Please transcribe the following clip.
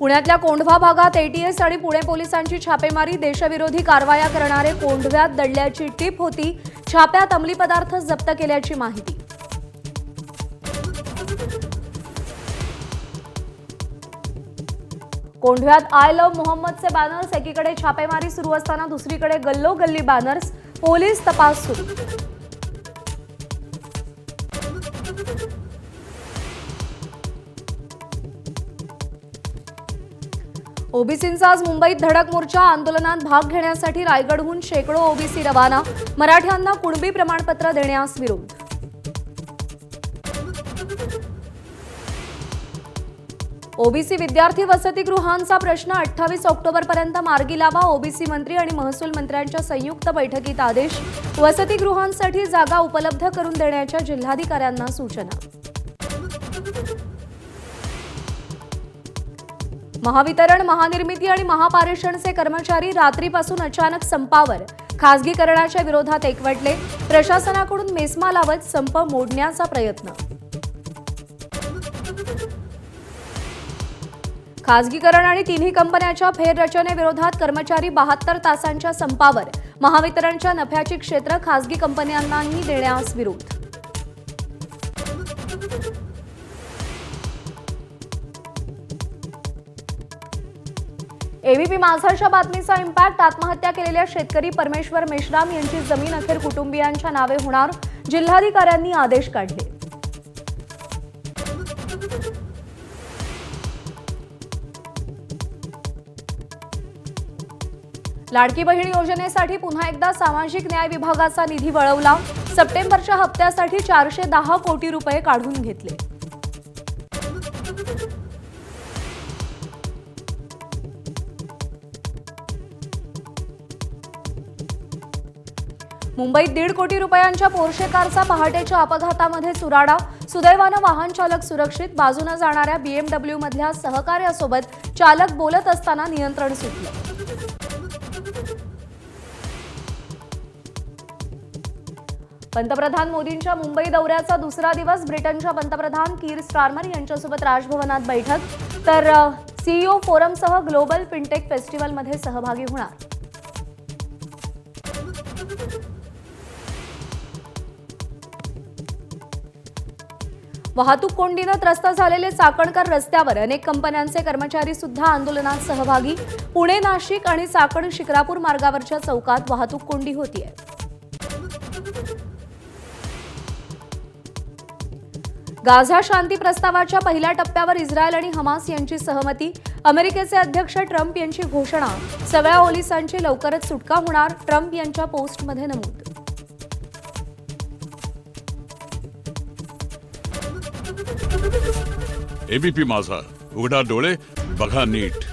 पुण्यातल्या कोंढवा भागात एटीएस आणि पुणे पोलिसांची छापेमारी। देशविरोधी कारवाया करणारे कोंढव्यात दडल्याची टीप होती। छाप्यात अंमली पदार्थ जप्त केल्याची माहिती। कोंढव्यात आय लव्ह मोहम्मदचे बॅनर्स। एकीकडे छापेमारी सुरू असताना दुसरीकडे गल्लोगल्ली बॅनर्स। पोलीस तपास सुरू। ओबीसींचा आज मुंबईत धडक मोर्चा। आंदोलनात भाग घेण्यासाठी रायगडहून शेकडो ओबीसी रवाना। मराठ्यांना कुणबी प्रमाणपत्र देण्यास विरोध। ओबीसी विद्यार्थी वसतिगृहांचा प्रश्न 28 ऑक्टोबरपर्यंत मार्गी लावा। ओबीसी मंत्री आणि महसूल मंत्र्यांच्या संयुक्त बैठकीत आदेश। वसतिगृहांसाठी जागा उपलब्ध करून देण्याच्या जिल्हाधिकाऱ्यांना सूचना। महावितरण, महानिर्मिती आणि महापारेषणचे कर्मचारी रात्रीपासून अचानक संपावर। खासगीकरणाच्या विरोधात एकवटले। प्रशासनाकडून मेस्मा लावत संप मोडण्याचा प्रयत्न। खासगीकरण आणि तिन्ही कंपन्यांच्या फेररचनेविरोधात कर्मचारी 72 तासांच्या संपावर। महावितरणच्या नफ्याची क्षेत्र खासगी कंपन्यांनाही देण्यास विरोध। एबीपी माझाच्या बातमीचा इम्पॅक्ट। आत्महत्या केलेल्या शेतकरी परमेश्वर मेश्राम यांची जमीन अखेर कुटुंबियांच्या नावे होणार। जिल्हाधिकाऱ्यांनी आदेश काढले। लाडकी बहीण योजनेसाठी पुन्हा एकदा सामाजिक न्याय विभागाचा निधी वळवला। सप्टेंबरच्या हप्त्यासाठी 410 कोटी रुपये काढून घेतले। मुंबईत 1.5 कोटी रुपयांच्या पोर्शे कारचा पहाटेच्या अपघातामध्ये चुराडा। सुदैवानं वाहन चालक सुरक्षित। बाजूने जाणाऱ्या BMW मधल्या सहकार्यासोबत चालक बोलत असताना नियंत्रण सुटलं। पंतप्रधान मोदींच्या मुंबई दौऱ्याचा दुसरा दिवस। ब्रिटनच्या पंतप्रधान कीर स्टारमर यांच्यासोबत राजभवनात बैठक। तर सीईओ फोरमसह ग्लोबल फिनटेक फेस्टिवलमध्ये सहभागी होणार। वाहतूक कोंडीने त्रस्त झालेले चाकणकर रस्त्यावर। अनेक कंपन्यांचे कर्मचारी सुद्धा आंदोलनात सहभागी। पुणे, नाशिक आणि चाकण शिक्रापूर मार्गावरच्या चौकात वाहतूक कोंडी होतीये। गाझा शांती प्रस्तावाच्या पहिल्या टप्प्यावर इस्रायल आणि हमास यांची सहमती। अमेरिकेचे अध्यक्ष ट्रम्प यांची घोषणा। सगळ्या ओलिसांची लवकरच सुटका होणार। ट्रम्प यांच्या पोस्टमध्ये नमूद। एबीपी माझा, उघडा डोळे बघा नीट।